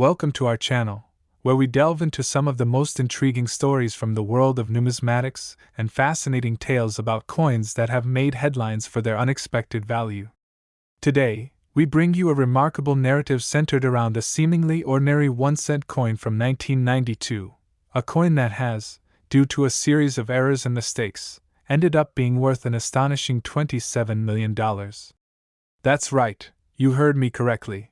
Welcome to our channel, where we delve into some of the most intriguing stories from the world of numismatics and fascinating tales about coins that have made headlines for their unexpected value. Today, we bring you a remarkable narrative centered around a seemingly ordinary 1-cent coin from 1992, a coin that has, due to a series of errors and mistakes, ended up being worth an astonishing $27 million. That's right, you heard me correctly.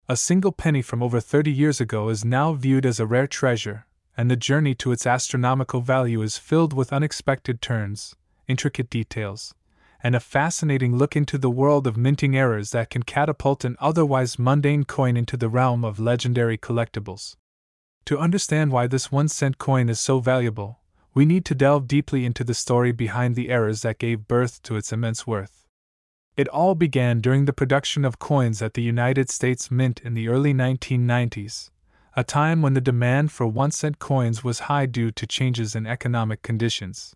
A single penny from over 30 years ago is now viewed as a rare treasure, and the journey to its astronomical value is filled with unexpected turns, intricate details, and a fascinating look into the world of minting errors that can catapult an otherwise mundane coin into the realm of legendary collectibles. To understand why this 1-cent coin is so valuable, we need to delve deeply into the story behind the errors that gave birth to its immense worth. It all began during the production of coins at the United States Mint in the early 1990s, a time when the demand for 1-cent coins was high due to changes in economic conditions.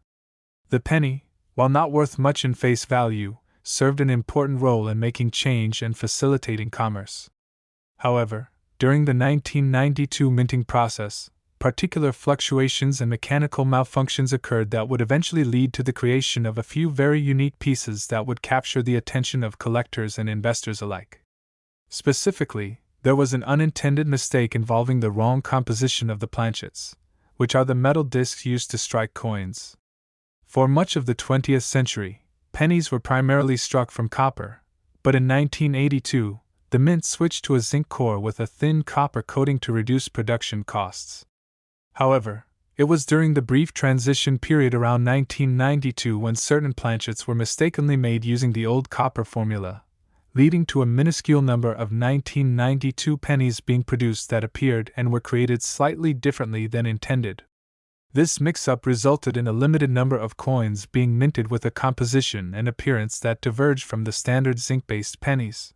The penny, while not worth much in face value, served an important role in making change and facilitating commerce. However, during the 1992 minting process, particular fluctuations and mechanical malfunctions occurred that would eventually lead to the creation of a few very unique pieces that would capture the attention of collectors and investors alike. Specifically, there was an unintended mistake involving the wrong composition of the planchets, which are the metal discs used to strike coins. For much of the 20th century, pennies were primarily struck from copper, but in 1982, the mint switched to a zinc core with a thin copper coating to reduce production costs. However, it was during the brief transition period around 1992 when certain planchets were mistakenly made using the old copper formula, leading to a minuscule number of 1992 pennies being produced that appeared and were created slightly differently than intended. This mix-up resulted in a limited number of coins being minted with a composition and appearance that diverged from the standard zinc-based pennies.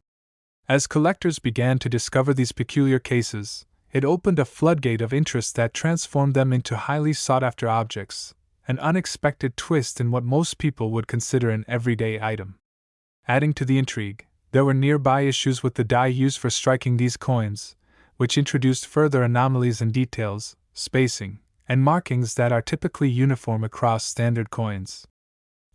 As collectors began to discover these peculiar cases, it opened a floodgate of interest that transformed them into highly sought-after objects, an unexpected twist in what most people would consider an everyday item. Adding to the intrigue, there were nearby issues with the die used for striking these coins, which introduced further anomalies in details, spacing, and markings that are typically uniform across standard coins.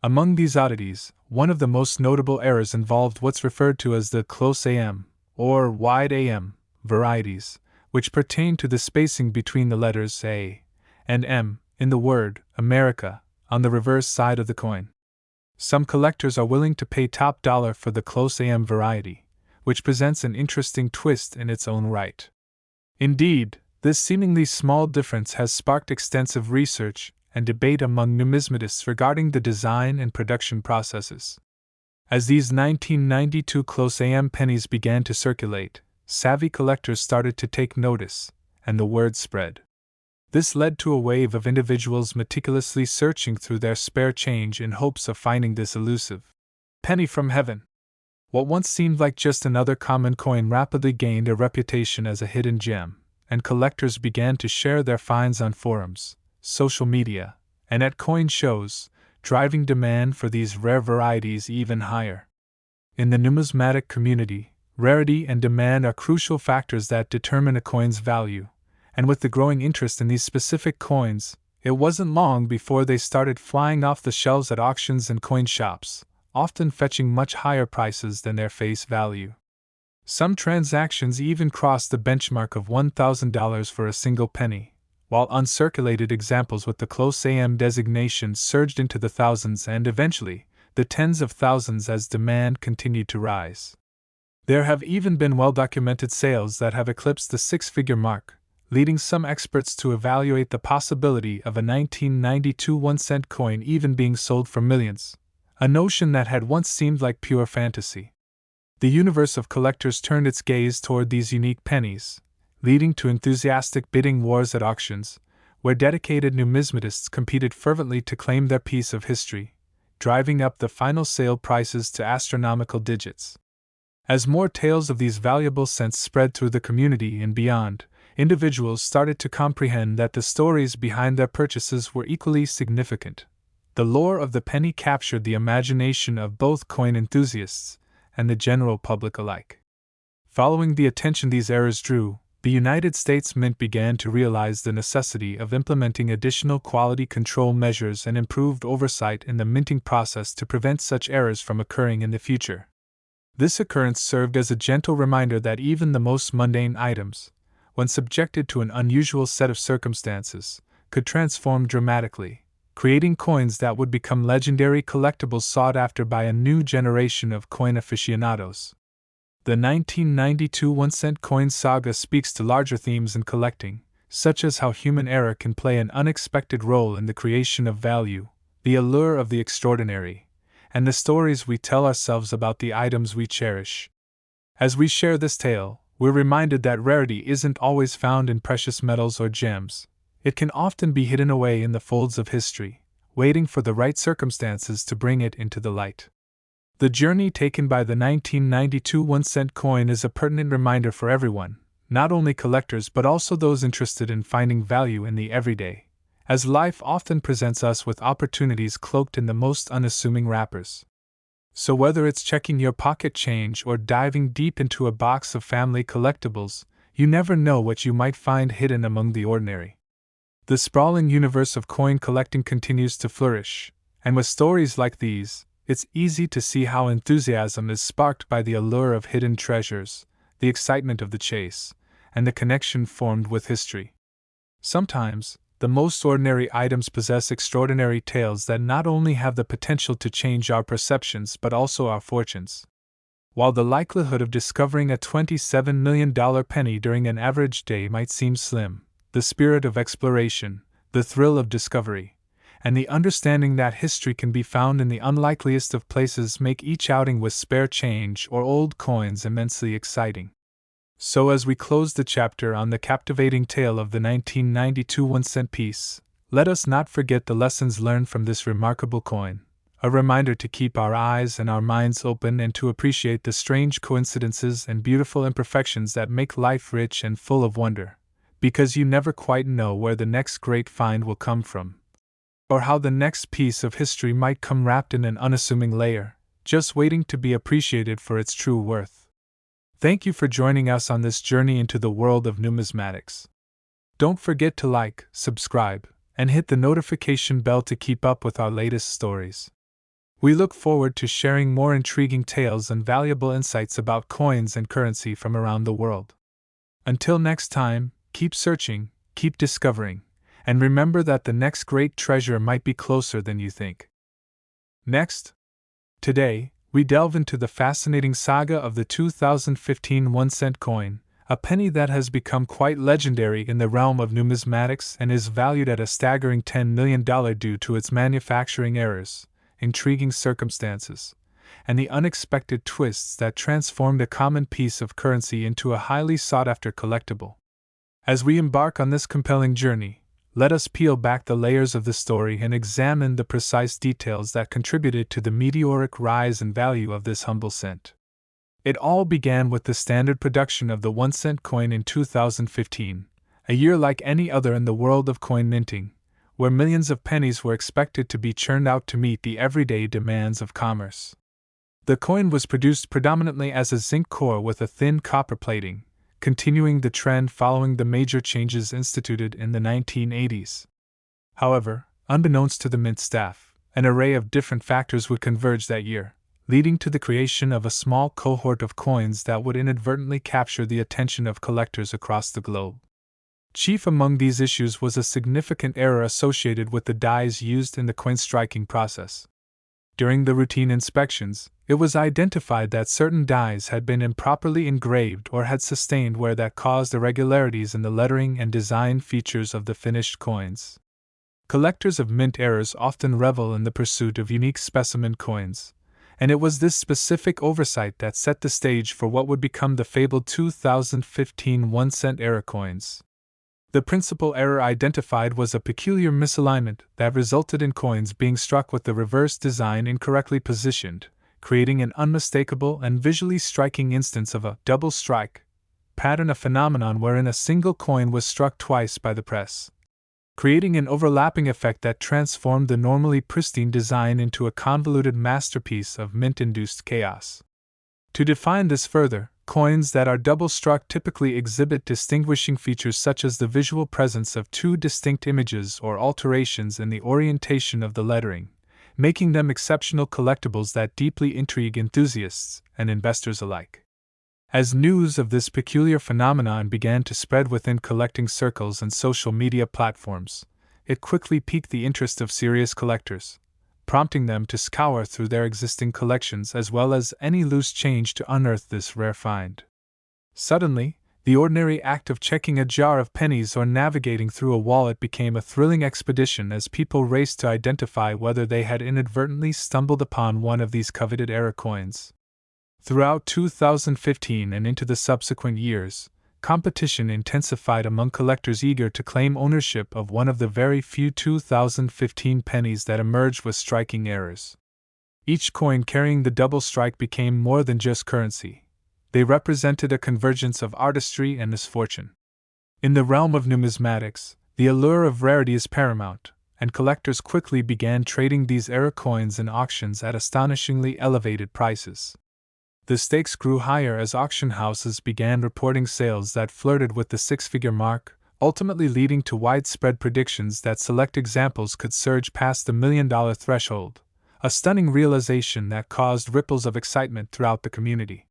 Among these oddities, one of the most notable errors involved what's referred to as the close AM, or wide AM, varieties, which pertain to the spacing between the letters A and M in the word America on the reverse side of the coin. Some collectors are willing to pay top dollar for the close AM variety, which presents an interesting twist in its own right. Indeed, this seemingly small difference has sparked extensive research and debate among numismatists regarding the design and production processes. As these 1992 close AM pennies began to circulate, savvy collectors started to take notice, and the word spread. This led to a wave of individuals meticulously searching through their spare change in hopes of finding this elusive penny from heaven. What once seemed like just another common coin rapidly gained a reputation as a hidden gem, and collectors began to share their finds on forums, social media, and at coin shows, driving demand for these rare varieties even higher. In the numismatic community, rarity and demand are crucial factors that determine a coin's value, and with the growing interest in these specific coins, it wasn't long before they started flying off the shelves at auctions and coin shops, often fetching much higher prices than their face value. Some transactions even crossed the benchmark of $1,000 for a single penny, while uncirculated examples with the close AM designation surged into the thousands and eventually, the tens of thousands as demand continued to rise. There have even been well-documented sales that have eclipsed the six-figure mark, leading some experts to evaluate the possibility of a 1992 1-cent coin even being sold for millions, a notion that had once seemed like pure fantasy. The universe of collectors turned its gaze toward these unique pennies, leading to enthusiastic bidding wars at auctions, where dedicated numismatists competed fervently to claim their piece of history, driving up the final sale prices to astronomical digits. As more tales of these valuable cents spread through the community and beyond, individuals started to comprehend that the stories behind their purchases were equally significant. The lore of the penny captured the imagination of both coin enthusiasts and the general public alike. Following the attention these errors drew, the United States Mint began to realize the necessity of implementing additional quality control measures and improved oversight in the minting process to prevent such errors from occurring in the future. This occurrence served as a gentle reminder that even the most mundane items, when subjected to an unusual set of circumstances, could transform dramatically, creating coins that would become legendary collectibles sought after by a new generation of coin aficionados. The 1992 1-cent coin saga speaks to larger themes in collecting, such as how human error can play an unexpected role in the creation of value, the allure of the extraordinary, and the stories we tell ourselves about the items we cherish. As we share this tale, we're reminded that rarity isn't always found in precious metals or gems. It can often be hidden away in the folds of history, waiting for the right circumstances to bring it into the light. The journey taken by the 1992 1-cent coin is a pertinent reminder for everyone, not only collectors but also those interested in finding value in the everyday, as life often presents us with opportunities cloaked in the most unassuming wrappers. So whether it's checking your pocket change or diving deep into a box of family collectibles, you never know what you might find hidden among the ordinary. The sprawling universe of coin collecting continues to flourish, and with stories like these, it's easy to see how enthusiasm is sparked by the allure of hidden treasures, the excitement of the chase, and the connection formed with history. Sometimes, the most ordinary items possess extraordinary tales that not only have the potential to change our perceptions but also our fortunes. While the likelihood of discovering a $27 million penny during an average day might seem slim, the spirit of exploration, the thrill of discovery, and the understanding that history can be found in the unlikeliest of places make each outing with spare change or old coins immensely exciting. So as we close the chapter on the captivating tale of the 1992 1-cent piece, let us not forget the lessons learned from this remarkable coin, a reminder to keep our eyes and our minds open and to appreciate the strange coincidences and beautiful imperfections that make life rich and full of wonder, because you never quite know where the next great find will come from, or how the next piece of history might come wrapped in an unassuming layer, just waiting to be appreciated for its true worth. Thank you for joining us on this journey into the world of numismatics. Don't forget to like, subscribe, and hit the notification bell to keep up with our latest stories. We look forward to sharing more intriguing tales and valuable insights about coins and currency from around the world. Until next time, keep searching, keep discovering, and remember that the next great treasure might be closer than you think. Next, today, we delve into the fascinating saga of the 2015 1-cent coin, a penny that has become quite legendary in the realm of numismatics and is valued at a staggering $10 million due to its manufacturing errors, intriguing circumstances, and the unexpected twists that transformed a common piece of currency into a highly sought-after collectible. As we embark on this compelling journey, let us peel back the layers of the story and examine the precise details that contributed to the meteoric rise in value of this humble cent. It all began with the standard production of the 1-cent coin in 2015, a year like any other in the world of coin minting, where millions of pennies were expected to be churned out to meet the everyday demands of commerce. The coin was produced predominantly as a zinc core with a thin copper plating, continuing the trend following the major changes instituted in the 1980s. However, unbeknownst to the mint staff, an array of different factors would converge that year, leading to the creation of a small cohort of coins that would inadvertently capture the attention of collectors across the globe. Chief among these issues was a significant error associated with the dies used in the coin striking process. During the routine inspections, it was identified that certain dies had been improperly engraved or had sustained wear that caused irregularities in the lettering and design features of the finished coins. Collectors of mint errors often revel in the pursuit of unique specimen coins, and it was this specific oversight that set the stage for what would become the fabled 2015 1-cent error coins. The principal error identified was a peculiar misalignment that resulted in coins being struck with the reverse design incorrectly positioned, creating an unmistakable and visually striking instance of a double strike pattern, a phenomenon wherein a single coin was struck twice by the press, creating an overlapping effect that transformed the normally pristine design into a convoluted masterpiece of mint-induced chaos. To define this further, Coins that are double-struck typically exhibit distinguishing features such as the visual presence of two distinct images or alterations in the orientation of the lettering, making them exceptional collectibles that deeply intrigue enthusiasts and investors alike. As news of this peculiar phenomenon began to spread within collecting circles and social media platforms, it quickly piqued the interest of serious collectors, prompting them to scour through their existing collections as well as any loose change to unearth this rare find. Suddenly, the ordinary act of checking a jar of pennies or navigating through a wallet became a thrilling expedition as people raced to identify whether they had inadvertently stumbled upon one of these coveted era coins. Throughout 2015 and into the subsequent years, competition intensified among collectors eager to claim ownership of one of the very few 2015 pennies that emerged with striking errors. Each coin carrying the double strike became more than just currency. They represented a convergence of artistry and misfortune. In the realm of numismatics, the allure of rarity is paramount, and collectors quickly began trading these era coins in auctions at astonishingly elevated prices. The stakes grew higher as auction houses began reporting sales that flirted with the six-figure mark, ultimately leading to widespread predictions that select examples could surge past the $1 million threshold, a stunning realization that caused ripples of excitement throughout the community.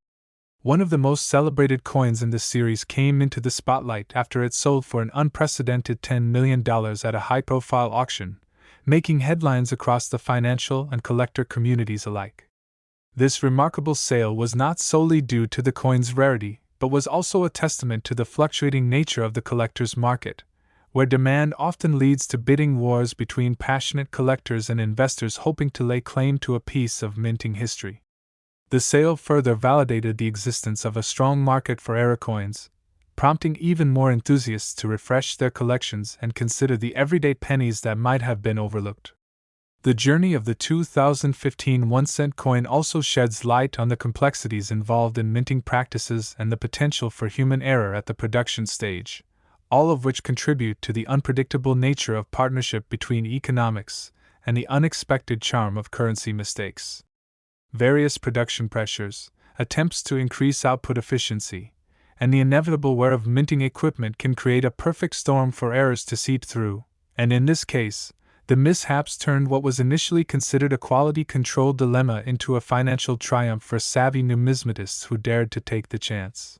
One of the most celebrated coins in this series came into the spotlight after it sold for an unprecedented $10 million at a high-profile auction, making headlines across the financial and collector communities alike. This remarkable sale was not solely due to the coin's rarity, but was also a testament to the fluctuating nature of the collector's market, where demand often leads to bidding wars between passionate collectors and investors hoping to lay claim to a piece of minting history. The sale further validated the existence of a strong market for era coins, prompting even more enthusiasts to refresh their collections and consider the everyday pennies that might have been overlooked. The journey of the 2015 1-cent coin also sheds light on the complexities involved in minting practices and the potential for human error at the production stage, all of which contribute to the unpredictable nature of partnership between economics and the unexpected charm of currency mistakes. Various production pressures, attempts to increase output efficiency, and the inevitable wear of minting equipment can create a perfect storm for errors to seep through, and in this case, the mishaps turned what was initially considered a quality control dilemma into a financial triumph for savvy numismatists who dared to take the chance.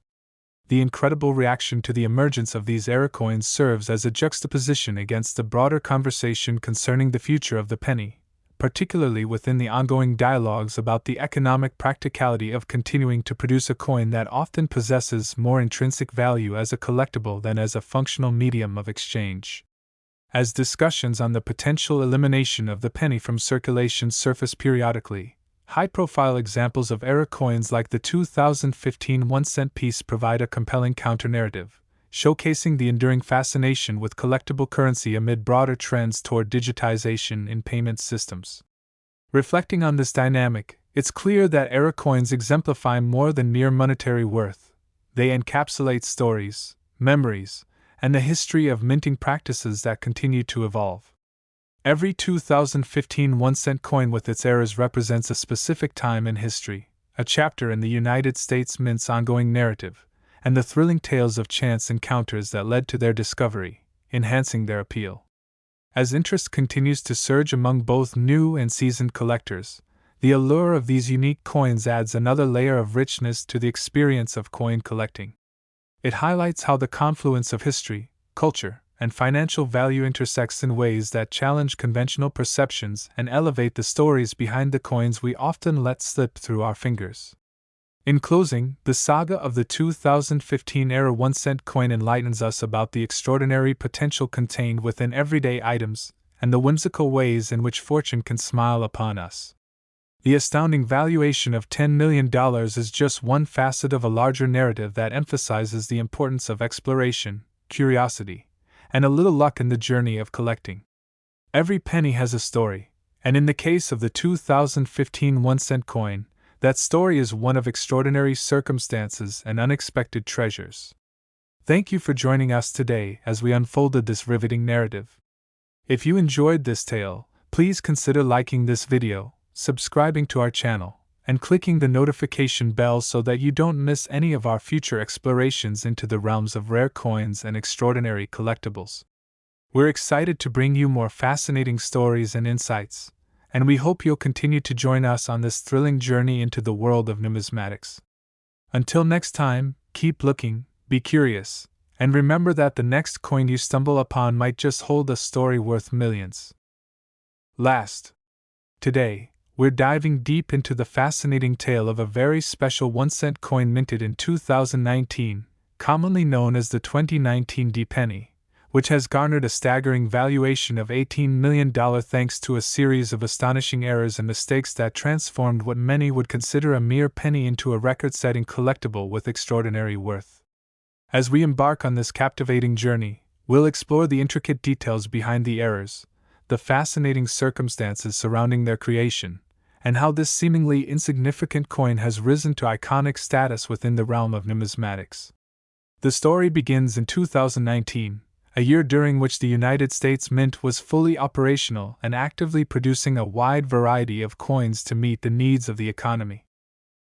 The incredible reaction to the emergence of these era coins serves as a juxtaposition against the broader conversation concerning the future of the penny, particularly within the ongoing dialogues about the economic practicality of continuing to produce a coin that often possesses more intrinsic value as a collectible than as a functional medium of exchange. As discussions on the potential elimination of the penny from circulation surface periodically, high-profile examples of era coins like the 2015 1-cent piece provide a compelling counter-narrative, showcasing the enduring fascination with collectible currency amid broader trends toward digitization in payment systems. Reflecting on this dynamic, it's clear that era coins exemplify more than mere monetary worth. They encapsulate stories, memories, and the history of minting practices that continue to evolve. Every 2015 1-cent coin with its eras represents a specific time in history, a chapter in the United States Mint's ongoing narrative, and the thrilling tales of chance encounters that led to their discovery, enhancing their appeal. As interest continues to surge among both new and seasoned collectors, the allure of these unique coins adds another layer of richness to the experience of coin collecting. It highlights how the confluence of history, culture, and financial value intersects in ways that challenge conventional perceptions and elevate the stories behind the coins we often let slip through our fingers. In closing, the saga of the 2015 era 1-cent coin enlightens us about the extraordinary potential contained within everyday items and the whimsical ways in which fortune can smile upon us. The astounding valuation of $10 million is just one facet of a larger narrative that emphasizes the importance of exploration, curiosity, and a little luck in the journey of collecting. Every penny has a story, and in the case of the 2015 1-cent coin, that story is one of extraordinary circumstances and unexpected treasures. Thank you for joining us today as we unfolded this riveting narrative. If you enjoyed this tale, please consider liking this video, subscribing to our channel, and clicking the notification bell so that you don't miss any of our future explorations into the realms of rare coins and extraordinary collectibles. We're excited to bring you more fascinating stories and insights, and we hope you'll continue to join us on this thrilling journey into the world of numismatics. Until next time, keep looking, be curious, and remember that the next coin you stumble upon might just hold a story worth millions. Today, we're diving deep into the fascinating tale of a very special 1-cent coin minted in 2019, commonly known as the 2019 D-penny, which has garnered a staggering valuation of $18 million thanks to a series of astonishing errors and mistakes that transformed what many would consider a mere penny into a record-setting collectible with extraordinary worth. As we embark on this captivating journey, we'll explore the intricate details behind the errors, the fascinating circumstances surrounding their creation, and how this seemingly insignificant coin has risen to iconic status within the realm of numismatics. The story begins in 2019, a year during which the United States Mint was fully operational and actively producing a wide variety of coins to meet the needs of the economy.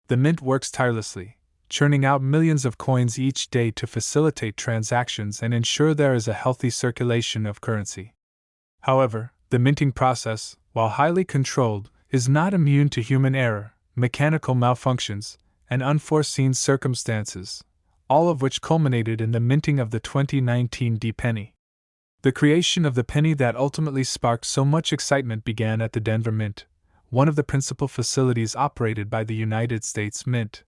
The Mint works tirelessly, churning out millions of coins each day to facilitate transactions and ensure there is a healthy circulation of currency. However, the minting process, while highly controlled, is not immune to human error, mechanical malfunctions, and unforeseen circumstances, all of which culminated in the minting of the 2019 D-penny. The creation of the penny that ultimately sparked so much excitement began at the Denver Mint, one of the principal facilities operated by the United States Mint.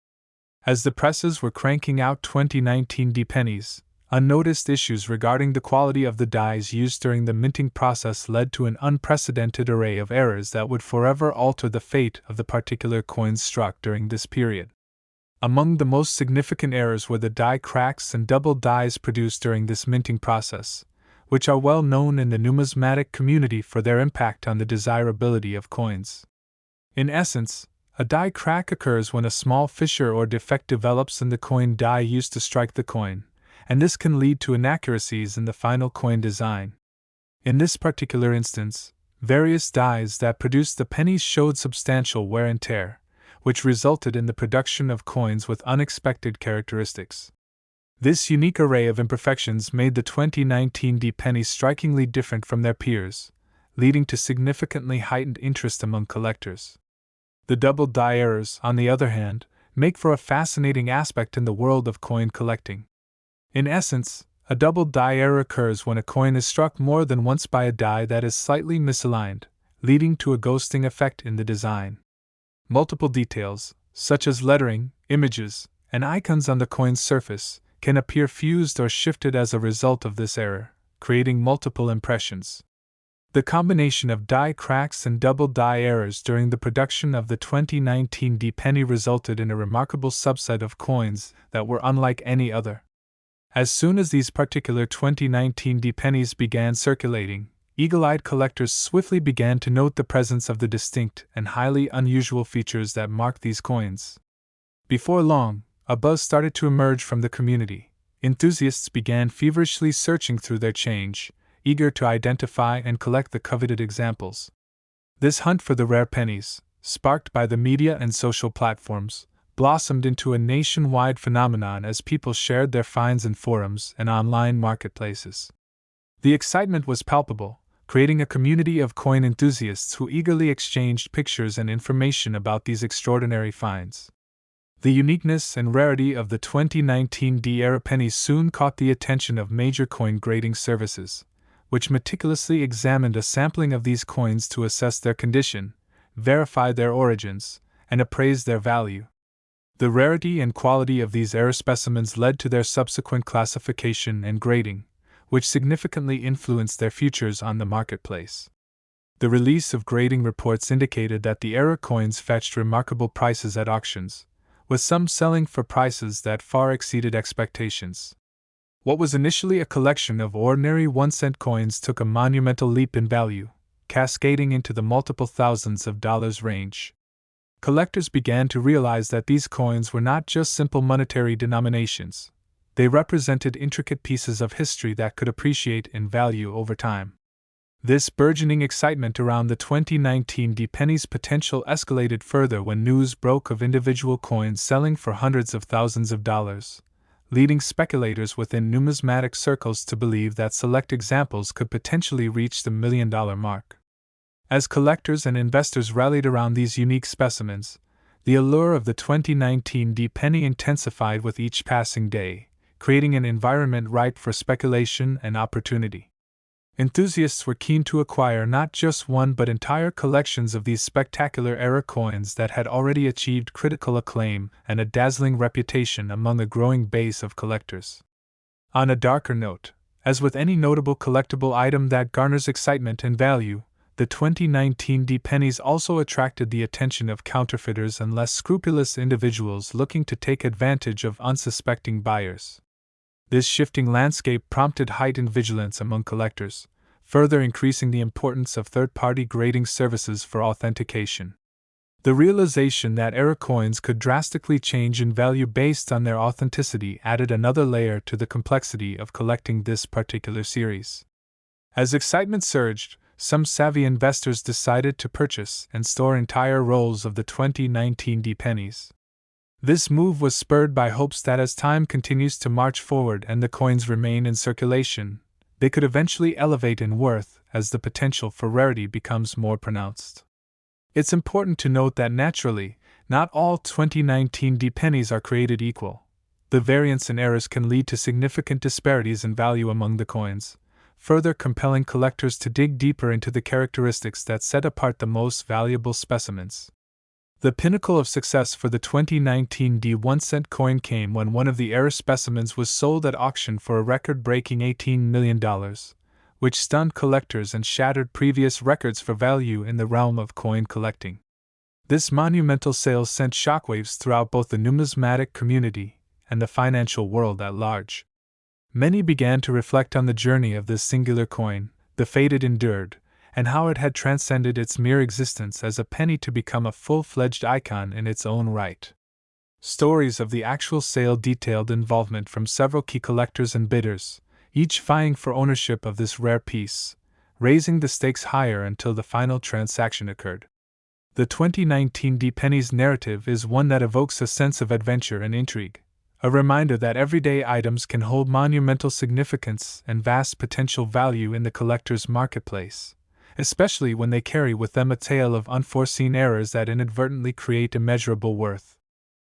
As the presses were cranking out 2019 D-pennies, unnoticed issues regarding the quality of the dies used during the minting process led to an unprecedented array of errors that would forever alter the fate of the particular coins struck during this period. Among the most significant errors were the die cracks and double dies produced during this minting process, which are well known in the numismatic community for their impact on the desirability of coins. In essence, a die crack occurs when a small fissure or defect develops in the coin die used to strike the coin, and this can lead to inaccuracies in the final coin design. In this particular instance, various dies that produced the pennies showed substantial wear and tear, which resulted in the production of coins with unexpected characteristics. This unique array of imperfections made the 2019 D-penny strikingly different from their peers, leading to significantly heightened interest among collectors. The double die errors, on the other hand, make for a fascinating aspect in the world of coin collecting. In essence, a double die error occurs when a coin is struck more than once by a die that is slightly misaligned, leading to a ghosting effect in the design. Multiple details, such as lettering, images, and icons on the coin's surface, can appear fused or shifted as a result of this error, creating multiple impressions. The combination of die cracks and double die errors during the production of the 2019 D-penny resulted in a remarkable subset of coins that were unlike any other. As soon as these particular 2019 D-pennies began circulating, eagle-eyed collectors swiftly began to note the presence of the distinct and highly unusual features that marked these coins. Before long, a buzz started to emerge from the community. Enthusiasts began feverishly searching through their change, eager to identify and collect the coveted examples. This hunt for the rare pennies, sparked by the media and social platforms, blossomed into a nationwide phenomenon as people shared their finds in forums and online marketplaces. The excitement was palpable, creating a community of coin enthusiasts who eagerly exchanged pictures and information about these extraordinary finds. The uniqueness and rarity of the 2019 D-era pennies soon caught the attention of major coin grading services, which meticulously examined a sampling of these coins to assess their condition, verify their origins, and appraise their value. The rarity and quality of these error specimens led to their subsequent classification and grading, which significantly influenced their futures on the marketplace. The release of grading reports indicated that the error coins fetched remarkable prices at auctions, with some selling for prices that far exceeded expectations. What was initially a collection of ordinary 1-cent coins took a monumental leap in value, cascading into the multiple thousands of dollars range. Collectors began to realize that these coins were not just simple monetary denominations. They represented intricate pieces of history that could appreciate in value over time. This burgeoning excitement around the 2019 D-penny's potential escalated further when news broke of individual coins selling for hundreds of thousands of dollars, leading speculators within numismatic circles to believe that select examples could potentially reach the $1 million mark. As collectors and investors rallied around these unique specimens, the allure of the 2019 D-penny intensified with each passing day, creating an environment ripe for speculation and opportunity. Enthusiasts were keen to acquire not just one but entire collections of these spectacular era coins that had already achieved critical acclaim and a dazzling reputation among a growing base of collectors. On a darker note, as with any notable collectible item that garners excitement and value, the 2019 D-pennies also attracted the attention of counterfeiters and less scrupulous individuals looking to take advantage of unsuspecting buyers. This shifting landscape prompted heightened vigilance among collectors, further increasing the importance of third-party grading services for authentication. The realization that era coins could drastically change in value based on their authenticity added another layer to the complexity of collecting this particular series. As excitement surged, some savvy investors decided to purchase and store entire rolls of the 2019 D-pennies. This move was spurred by hopes that as time continues to march forward and the coins remain in circulation, they could eventually elevate in worth as the potential for rarity becomes more pronounced. It's important to note that naturally, not all 2019 D-pennies are created equal. The variance in eras can lead to significant disparities in value among the coins, further compelling collectors to dig deeper into the characteristics that set apart the most valuable specimens. The pinnacle of success for the 2019 D1-cent coin came when one of the era specimens was sold at auction for a record-breaking $18 million, which stunned collectors and shattered previous records for value in the realm of coin collecting. This monumental sale sent shockwaves throughout both the numismatic community and the financial world at large. Many began to reflect on the journey of this singular coin, the fate it endured, and how it had transcended its mere existence as a penny to become a full-fledged icon in its own right. Stories of the actual sale detailed involvement from several key collectors and bidders, each vying for ownership of this rare piece, raising the stakes higher until the final transaction occurred. The 2019 D-penny's narrative is one that evokes a sense of adventure and intrigue, a reminder that everyday items can hold monumental significance and vast potential value in the collector's marketplace, especially when they carry with them a tale of unforeseen errors that inadvertently create immeasurable worth.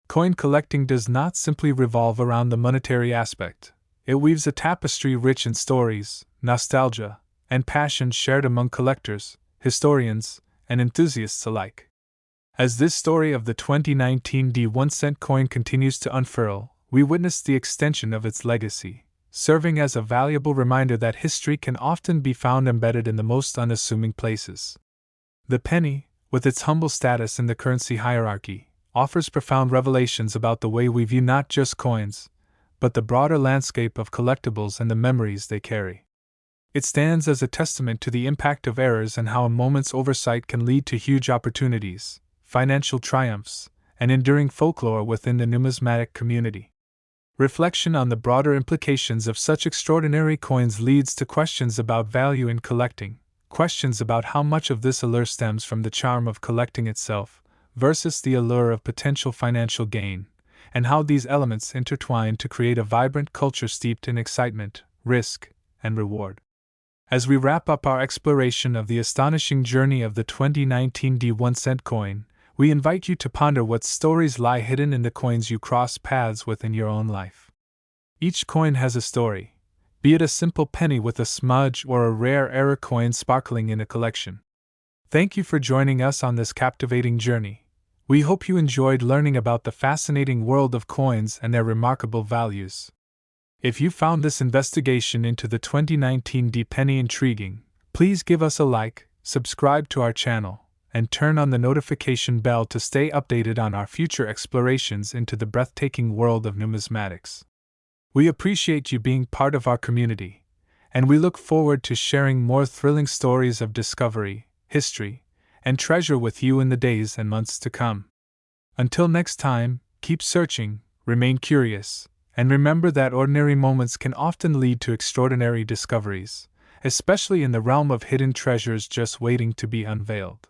Coin collecting does not simply revolve around the monetary aspect. It weaves a tapestry rich in stories, nostalgia, and passion shared among collectors, historians, and enthusiasts alike. As this story of the 2019 D1-cent coin continues to unfurl, we witness the extension of its legacy, serving as a valuable reminder that history can often be found embedded in the most unassuming places. The penny, with its humble status in the currency hierarchy, offers profound revelations about the way we view not just coins, but the broader landscape of collectibles and the memories they carry. It stands as a testament to the impact of errors and how a moment's oversight can lead to huge opportunities, financial triumphs, and enduring folklore within the numismatic community. Reflection on the broader implications of such extraordinary coins leads to questions about value in collecting, questions about how much of this allure stems from the charm of collecting itself versus the allure of potential financial gain, and how these elements intertwine to create a vibrant culture steeped in excitement, risk, and reward. As we wrap up our exploration of the astonishing journey of the 2019 D1-cent coin, we invite you to ponder what stories lie hidden in the coins you cross paths with in your own life. Each coin has a story, be it a simple penny with a smudge or a rare era coin sparkling in a collection. Thank you for joining us on this captivating journey. We hope you enjoyed learning about the fascinating world of coins and their remarkable values. If you found this investigation into the 2019 D-penny intriguing, please give us a like, subscribe to our channel, and turn on the notification bell to stay updated on our future explorations into the breathtaking world of numismatics. We appreciate you being part of our community, and we look forward to sharing more thrilling stories of discovery, history, and treasure with you in the days and months to come. Until next time, keep searching, remain curious, and remember that ordinary moments can often lead to extraordinary discoveries. especially in the realm of hidden treasures just waiting to be unveiled.